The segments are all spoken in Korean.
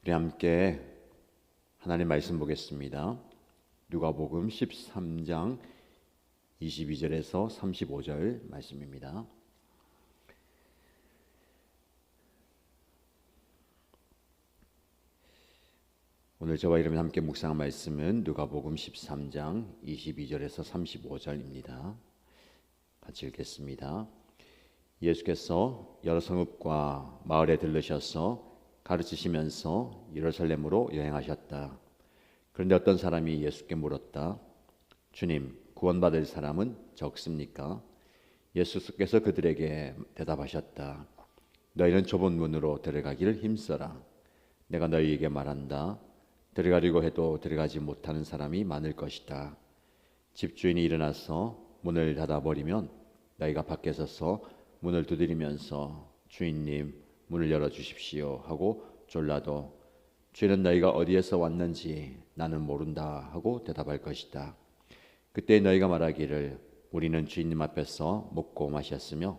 우리 함께 하나님 말씀 보겠습니다. 누가복음 13장 22절에서 35절 말씀입니다. 오늘 저와 여러분 함께 묵상한 말씀은 누가복음 13장 22절에서 35절입니다. 같이 읽겠습니다. 예수께서 여러 성읍과 마을에 들르셔서 가르치시면서 예루살렘으로 여행하셨다. 그런데 어떤 사람이 예수께 물었다. 주님, 구원받을 사람은 적습니까? 예수께서 그들에게 대답하셨다. 너희는 좁은 문으로 들어가기를 힘써라. 내가 너희에게 말한다. 들어가려고 해도 들어가지 못하는 사람이 많을 것이다. 집주인이 일어나서 문을 닫아버리면 너희가 밖에 서서 문을 두드리면서 주인님 문을 열어주십시오 하고 졸라도 주인은 너희가 어디에서 왔는지 나는 모른다 하고 대답할 것이다. 그때 너희가 말하기를 우리는 주인님 앞에서 먹고 마셨으며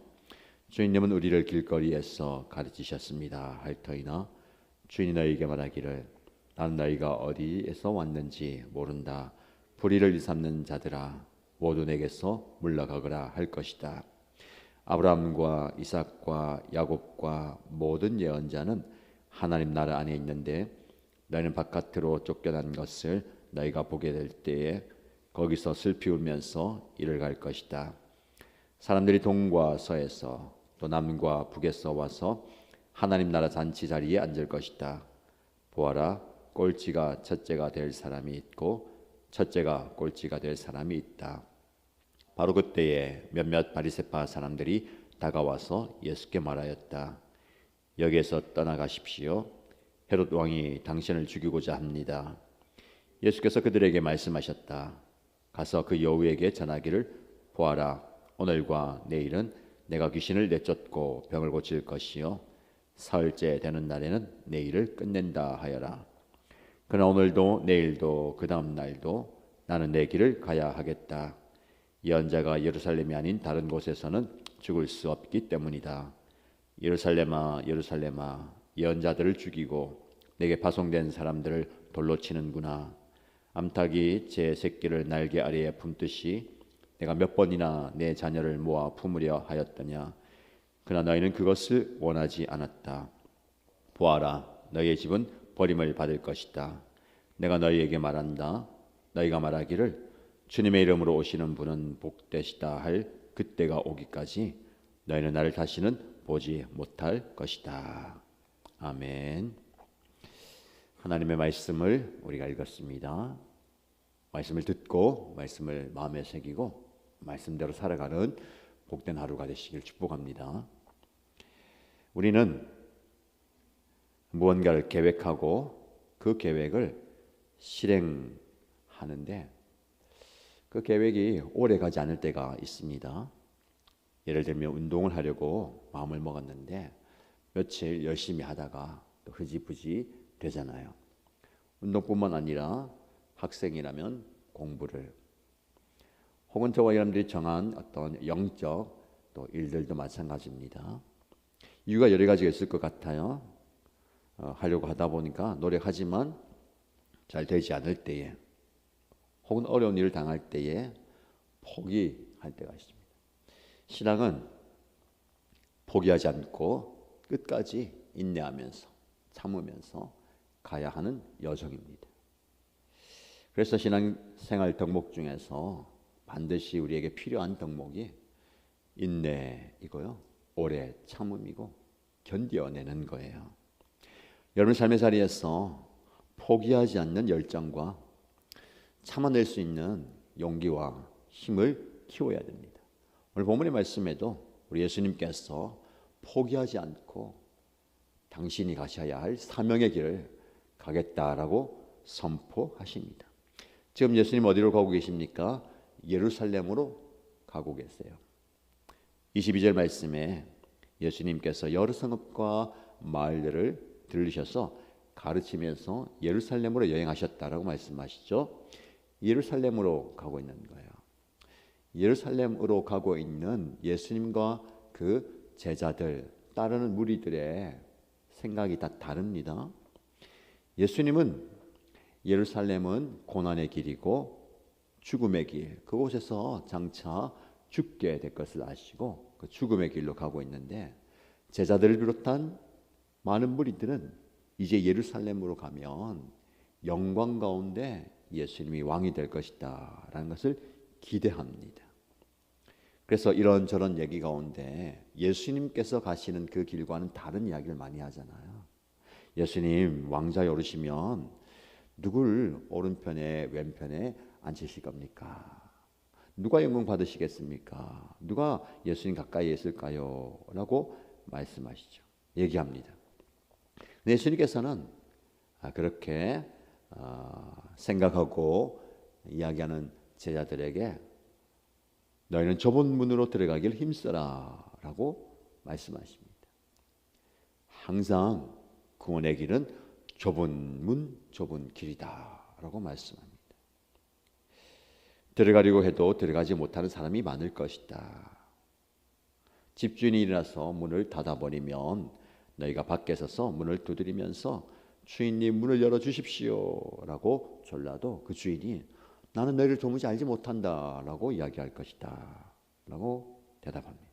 주인님은 우리를 길거리에서 가르치셨습니다 할 터이나 주인이 너희에게 말하기를 나는 너희가 어디에서 왔는지 모른다. 불의를 일삼는 자들아 모두 내게서 물러가거라 할 것이다. 아브라함과 이삭과 야곱과 모든 예언자는 하나님 나라 안에 있는데 너희는 바깥으로 쫓겨난 것을 너희가 보게 될 때에 거기서 슬피 울면서 이를 갈 것이다. 사람들이 동과 서에서 또 남과 북에서 와서 하나님 나라 잔치 자리에 앉을 것이다. 보아라, 꼴찌가 첫째가 될 사람이 있고 첫째가 꼴찌가 될 사람이 있다. 바로 그때에 몇몇 바리새파 사람들이 다가와서 예수께 말하였다. 여기에서 떠나가십시오. 헤롯 왕이 당신을 죽이고자 합니다. 예수께서 그들에게 말씀하셨다. 가서 그 여우에게 전하기를 보아라, 오늘과 내일은 내가 귀신을 내쫓고 병을 고칠 것이요 사흘째 되는 날에는 내 일을 끝낸다 하여라. 그러나 오늘도 내일도 그 다음 날도 나는 내 길을 가야 하겠다. 예언자가 예루살렘이 아닌 다른 곳에서는 죽을 수 없기 때문이다. 예루살렘아 예루살렘아 예언자들을 죽이고 내게 파송된 사람들을 돌로 치는구나. 암탉이 제 새끼를 날개 아래에 품듯이 내가 몇 번이나 내 자녀를 모아 품으려 하였더냐. 그러나 너희는 그것을 원하지 않았다. 보아라, 너희의 집은 버림을 받을 것이다. 내가 너희에게 말한다. 너희가 말하기를 주님의 이름으로 오시는 분은 복되시다 할 그때가 오기까지 너희는 나를 다시는 보지 못할 것이다. 아멘. 하나님의 말씀을 우리가 읽었습니다. 말씀을 듣고 말씀을 마음에 새기고 말씀대로 살아가는 복된 하루가 되시길 축복합니다. 우리는 무언가를 계획하고 그 계획을 실행하는데 그 계획이 오래 가지 않을 때가 있습니다. 예를 들면 운동을 하려고 마음을 먹었는데 며칠 열심히 하다가 또 흐지부지 되잖아요. 운동뿐만 아니라 학생이라면 공부를 혹은 저와 여러분들이 정한 어떤 영적 또 일들도 마찬가지입니다. 이유가 여러 가지가 있을 것 같아요. 하려고 하다 보니까 노력하지만 잘 되지 않을 때에 혹은 어려운 일을 당할 때에 포기할 때가 있습니다. 신앙은 포기하지 않고 끝까지 인내하면서 참으면서 가야 하는 여정입니다. 그래서 신앙생활 덕목 중에서 반드시 우리에게 필요한 덕목이 인내이고요. 오래 참음이고 견뎌내는 거예요. 여러분 삶의 자리에서 포기하지 않는 열정과 참아낼 수 있는 용기와 힘을 키워야 됩니다. 오늘 본문의 말씀에도 우리 예수님께서 포기하지 않고 당신이 가셔야 할 사명의 길을 가겠다라고 선포하십니다. 지금 예수님 어디로 가고 계십니까? 예루살렘으로 가고 계세요. 22절 말씀에 예수님께서 여러 성읍과 마을들을 들르셔서 가르치면서 예루살렘으로 여행하셨다라고 말씀하시죠. 예루살렘으로 가고 있는 거예요. 예루살렘으로 가고 있는 예수님과 그 제자들, 따르는 무리들의 생각이 다 다릅니다. 예수님은 예루살렘은 고난의 길이고 죽음의 길, 그곳에서 장차 죽게 될 것을 아시고 그 죽음의 길로 가고 있는데, 제자들을 비롯한 많은 무리들은 이제 예루살렘으로 가면 영광 가운데 예수님이 왕이 될 것이다 라는 것을 기대합니다. 그래서 이런저런 얘기 가운데 예수님께서 가시는 그 길과는 다른 이야기를 많이 하잖아요. 예수님 왕좌에 오르시면 누굴 오른편에 왼편에 앉히실 겁니까? 누가 영광 받으시겠습니까? 누가 예수님 가까이에 있을까요? 라고 말씀하시죠. 얘기합니다. 예수님께서는 그렇게 생각하고 이야기하는 제자들에게 너희는 좁은 문으로 들어가길 힘써라 라고 말씀하십니다. 항상 구원의 길은 좁은 문, 좁은 길이다 라고 말씀합니다. 들어가려고 해도 들어가지 못하는 사람이 많을 것이다. 집주인이 일어나서 문을 닫아버리면 너희가 밖에 서서 문을 두드리면서 주인님 문을 열어주십시오 라고 졸라도 그 주인이 나는 너희를 도무지 알지 못한다 라고 이야기할 것이다 라고 대답합니다.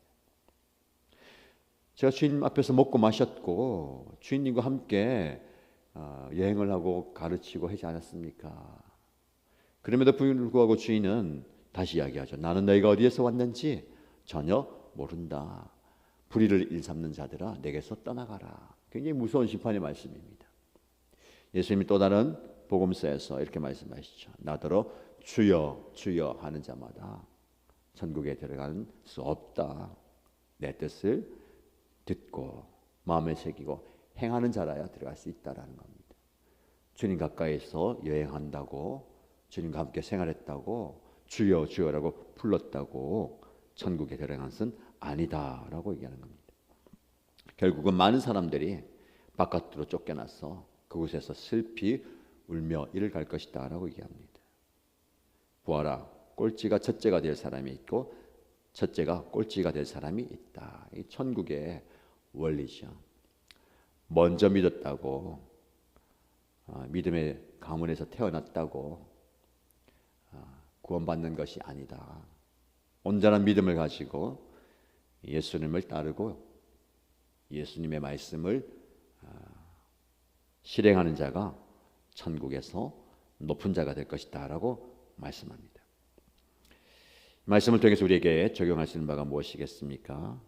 제가 주인 앞에서 먹고 마셨고 주인님과 함께 여행을 하고 가르치고 하지 않았습니까? 그럼에도 불구하고 주인은 다시 이야기하죠. 나는 너희가 어디에서 왔는지 전혀 모른다. 불의를 일삼는 자들아 내게서 떠나가라. 굉장히 무서운 심판의 말씀입니다. 예수님이 또 다른 복음서에서 이렇게 말씀하시죠. 나더러 주여 주여 하는 자마다 천국에 들어갈 수 없다. 내 뜻을 듣고 마음에 새기고 행하는 자라야 들어갈 수 있다라는 겁니다. 주님 가까이서 여행한다고, 주님과 함께 생활했다고, 주여 주여라고 불렀다고 천국에 들어가는 것은 아니다라고 얘기하는 겁니다. 결국은 많은 사람들이 바깥으로 쫓겨나서 그곳에서 슬피 울며 이를 갈 것이다 라고 얘기합니다. 보아라, 꼴찌가 첫째가 될 사람이 있고 첫째가 꼴찌가 될 사람이 있다. 이 천국의 원리죠. 먼저 믿었다고, 믿음의 가문에서 태어났다고 구원받는 것이 아니다. 온전한 믿음을 가지고 예수님을 따르고 예수님의 말씀을 실행하는 자가 천국에서 높은 자가 될 것이다 라고 말씀합니다. 말씀을 통해서 우리에게 적용할 수 있는 바가 무엇이겠습니까?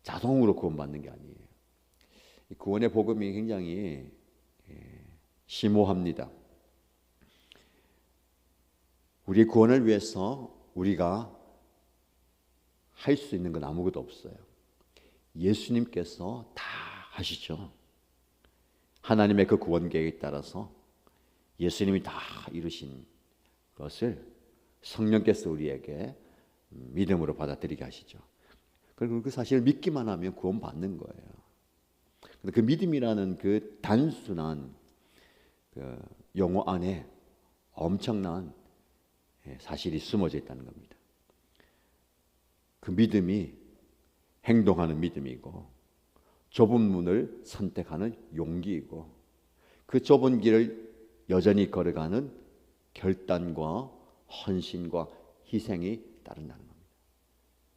자동으로 구원받는 게 아니에요. 구원의 복음이 굉장히 심오합니다. 우리의 구원을 위해서 우리가 할 수 있는 건 아무것도 없어요. 예수님께서 다 하시죠. 하나님의 그 구원 계획에 따라서 예수님이 다 이루신 것을 성령께서 우리에게 믿음으로 받아들이게 하시죠. 그리고 그 사실을 믿기만 하면 구원받는 거예요. 근데 그 믿음이라는 그 단순한 그 용어 안에 엄청난 사실이 숨어져 있다는 겁니다. 그 믿음이 행동하는 믿음이고 좁은 문을 선택하는 용기이고 그 좁은 길을 여전히 걸어가는 결단과 헌신과 희생이 따른다는 겁니다.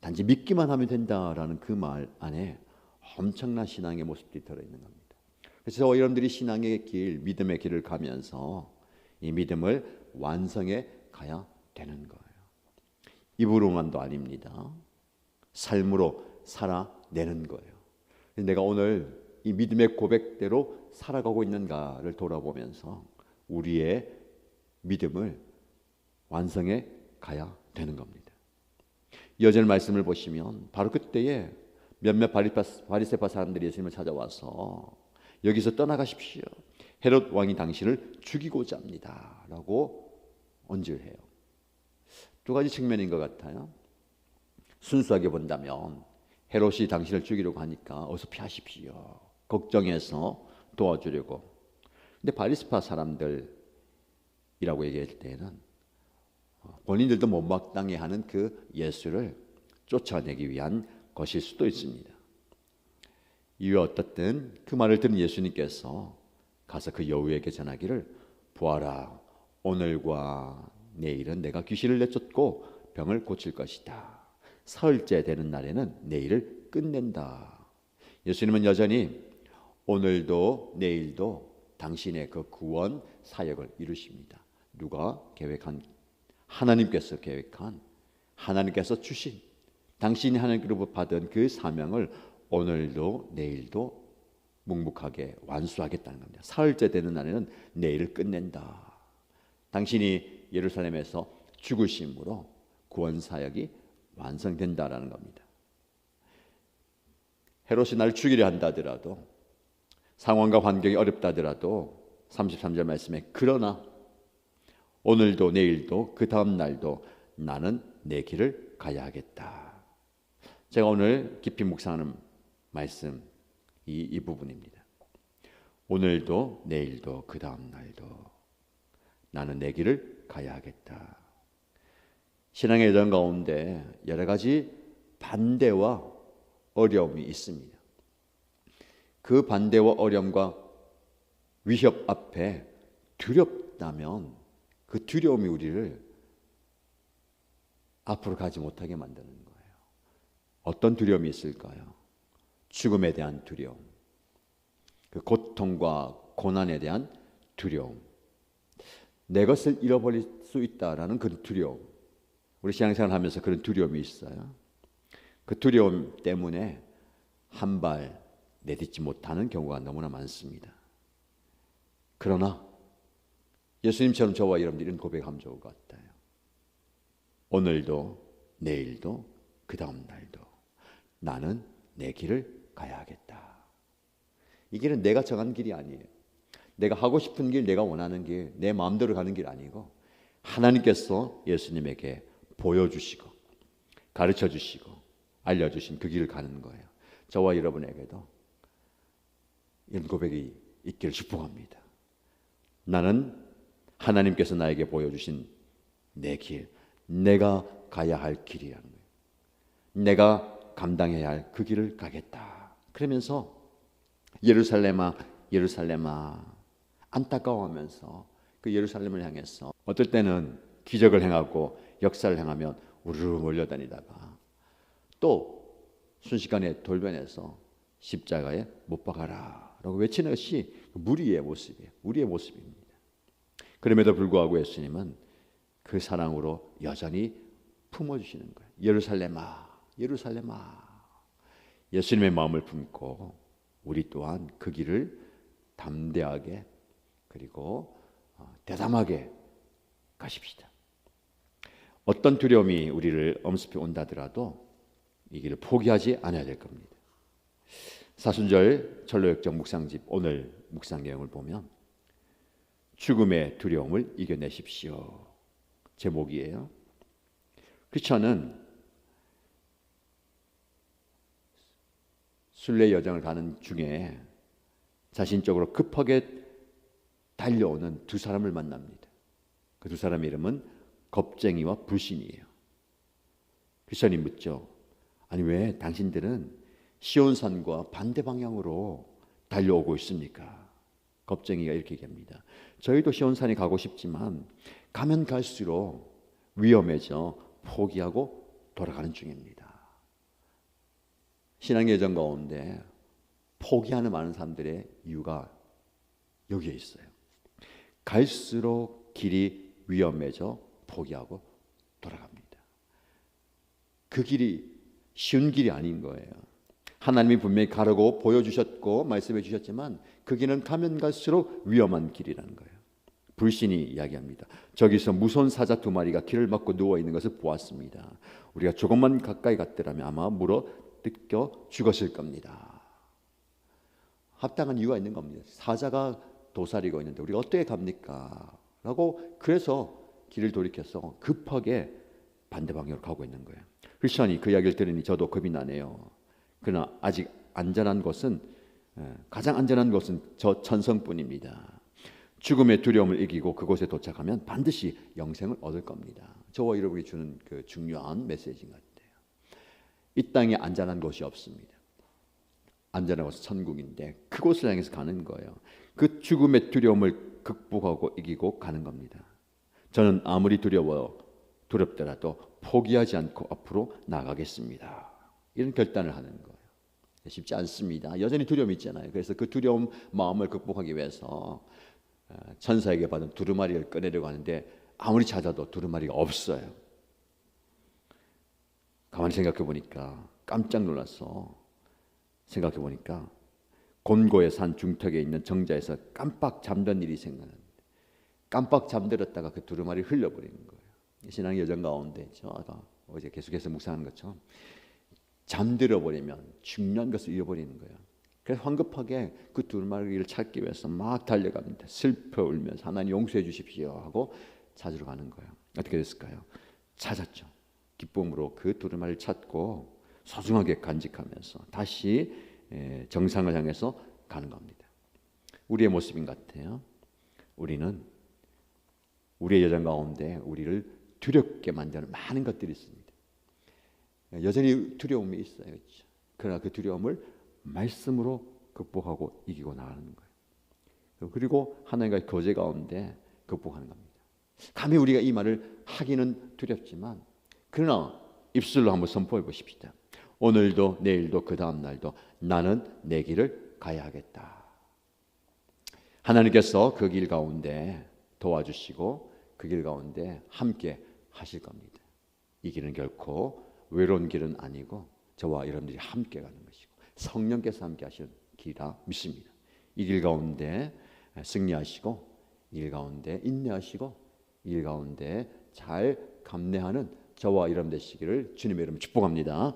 단지 믿기만 하면 된다라는 그 말 안에 엄청난 신앙의 모습들이 들어있는 겁니다. 그래서 여러분들이 신앙의 길, 믿음의 길을 가면서 이 믿음을 완성해 가야 되는 거예요. 입으로만도 아닙니다. 삶으로 살아내는 거예요. 내가 오늘 이 믿음의 고백대로 살아가고 있는가를 돌아보면서 우리의 믿음을 완성해 가야 되는 겁니다. 이어지는 말씀을 보시면 바로 그때에 몇몇 바리새파 사람들이 예수님을 찾아와서 여기서 떠나가십시오. 헤롯 왕이 당신을 죽이고자 합니다. 라고 언질해요. 두 가지 측면인 것 같아요. 순수하게 본다면 헤롯이 당신을 죽이려고 하니까 어서 피하십시오. 걱정해서 도와주려고. 근데 바리새파 사람들이라고 얘기할 때는 본인들도 못마땅해 하는 그 예수를 쫓아내기 위한 것일 수도 있습니다. 이유 어떻든 그 말을 들은 예수님께서 가서 그 여우에게 전하기를, 보아라, 오늘과 내일은 내가 귀신을 내쫓고 병을 고칠 것이다. 사흘째 되는 날에는 내 일을 끝낸다. 예수님은 여전히 오늘도 내일도 당신의 그 구원 사역을 이루십니다. 누가 계획한, 하나님께서 계획한, 하나님께서 주신, 당신이 하나님께로부터 받은 그 사명을 오늘도 내일도 묵묵하게 완수하겠다는 겁니다. 사흘째 되는 날에는 내 일을 끝낸다. 당신이 예루살렘에서 죽으심으로 구원 사역이 완성된다라는 겁니다. 헤롯이 날 죽이려 한다더라도, 상황과 환경이 어렵다 하더라도 33절 말씀에, 그러나 오늘도 내일도 그 다음 날도 나는 내 길을 가야 하겠다. 제가 오늘 깊이 묵상하는 말씀 이 부분입니다. 오늘도 내일도 그 다음 날도 나는 내 길을 가야 하겠다. 신앙의 여정 가운데 여러 가지 반대와 어려움이 있습니다. 그 반대와 어려움과 위협 앞에 두렵다면 그 두려움이 우리를 앞으로 가지 못하게 만드는 거예요. 어떤 두려움이 있을까요? 죽음에 대한 두려움, 그 고통과 고난에 대한 두려움, 내 것을 잃어버릴 수 있다라는 그 두려움. 우리 신앙생활 하면서 그런 두려움이 있어요. 그 두려움 때문에 한 발 내딛지 못하는 경우가 너무나 많습니다. 그러나 예수님처럼 저와 여러분들이 이런 고백하면 좋을 것 같아요. 오늘도 내일도 그 다음 날도 나는 내 길을 가야 하겠다. 이 길은 내가 정한 길이 아니에요. 내가 하고 싶은 길, 내가 원하는 길, 내 마음대로 가는 길 아니고 하나님께서 예수님에게 보여주시고 가르쳐주시고 알려주신 그 길을 가는 거예요. 저와 여러분에게도 이런 고백이 있기를 축복합니다. 나는 하나님께서 나에게 보여주신 내 길, 내가 가야 할 길이라는 거예요. 내가 감당해야 할 그 길을 가겠다. 그러면서 예루살렘아 예루살렘아 안타까워하면서 그 예루살렘을 향해서 어떨 때는 기적을 행하고 역사를 행하면 우르르 몰려다니다가 또 순식간에 돌변해서 십자가에 못 박아라 라고 외치는 것이 무리의 모습이에요. 우리의 모습입니다. 그럼에도 불구하고 예수님은 그 사랑으로 여전히 품어주시는 거예요. 예루살렘아 예루살렘아. 예수님의 마음을 품고 우리 또한 그 길을 담대하게 그리고 대담하게 가십시다. 어떤 두려움이 우리를 엄습해 온다더라도 이 길을 포기하지 않아야 될 겁니다. 사순절 철로역정 묵상집 오늘 묵상 내용을 보면 죽음의 두려움을 이겨내십시오. 제목이에요. 크리스천은 순례 여정을 가는 중에 자신 쪽으로 급하게 달려오는 두 사람을 만납니다. 그 두 사람의 이름은 겁쟁이와 불신이에요. 크리스천이 묻죠. 아니 왜 당신들은 시온산과 반대 방향으로 달려오고 있습니까? 겁쟁이가 이렇게 얘기합니다. 저희도 시온산에 가고 싶지만 가면 갈수록 위험해져 포기하고 돌아가는 중입니다. 신앙의 여정 가운데 포기하는 많은 사람들의 이유가 여기에 있어요. 갈수록 길이 위험해져 포기하고 돌아갑니다. 그 길이 쉬운 길이 아닌 거예요. 하나님이 분명히 가라고 보여주셨고 말씀해 주셨지만 그 길은 가면 갈수록 위험한 길이라는 거예요. 불신이 이야기합니다. 저기서 무서운 사자 두 마리가 길을 막고 누워있는 것을 보았습니다. 우리가 조금만 가까이 갔더라면 아마 물어 뜯겨 죽었을 겁니다. 합당한 이유가 있는 겁니다. 사자가 도사리고 있는데 우리가 어떻게 갑니까? 라고 그래서 길을 돌이켜서 급하게 반대 방향으로 가고 있는 거예요. 크리스천이 그 이야기를 들으니 저도 겁이 나네요. 그러나 아직 안전한 곳은 가장 안전한 곳은 저 천성뿐입니다. 죽음의 두려움을 이기고 그곳에 도착하면 반드시 영생을 얻을 겁니다. 저와 여러분이 주는 그 중요한 메시지인 것 같아요. 이 땅에 안전한 곳이 없습니다. 안전한 곳은 천국인데 그곳을 향해서 가는 거예요. 그 죽음의 두려움을 극복하고 이기고 가는 겁니다. 저는 아무리 두렵더라도 포기하지 않고 앞으로 나가겠습니다. 이런 결단을 하는 거예요. 쉽지 않습니다. 여전히 두려움이 있잖아요. 그래서 그 두려움 마음을 극복하기 위해서 천사에게 받은 두루마리를 꺼내려고 하는데 아무리 찾아도 두루마리가 없어요. 가만히 생각해 보니까 깜짝 놀라서 생각해 보니까 곤고의 산 중턱에 있는 정자에서 깜빡 잠든 일이 생각납니다. 깜빡 잠들었다가 그 두루마리를 흘려버리는 거예요. 신앙의 여정 가운데 아까 어제 계속해서 묵상하는 것처럼 잠들어 버리면 중요한 것을 잃어버리는 거예요. 그래서 황급하게 그 두루마리를 찾기 위해서 막 달려갑니다. 슬퍼 울면서 하나님 용서해 주십시오 하고 찾으러 가는 거예요. 어떻게 됐을까요? 찾았죠. 기쁨으로 그 두루마리를 찾고 소중하게 간직하면서 다시 정상을 향해서 가는 겁니다. 우리의 모습인 것 같아요. 우리는 우리의 여정 가운데 우리를 두렵게 만드는 많은 것들이 있습니다. 여전히 두려움이 있어요. 그렇죠? 그러나 그 두려움을 말씀으로 극복하고 이기고 나가는 거예요. 그리고 하나님과의 교제 가운데 극복하는 겁니다. 감히 우리가 이 말을 하기는 두렵지만 그러나 입술로 한번 선포해 보십시다. 오늘도 내일도 그 다음 날도 나는 내 길을 가야 하겠다. 하나님께서 그 길 가운데 도와주시고 그 길 가운데 함께 하실 겁니다. 이 길은 결코 외로운 길은 아니고 저와 여러분들이 함께 가는 것이고 성령께서 함께 하시는 길이라 믿습니다. 이 길 가운데 승리하시고 이 길 가운데 인내하시고 이 길 가운데 잘 감내하는 저와 여러분 되시기를 주님의 이름으로 축복합니다.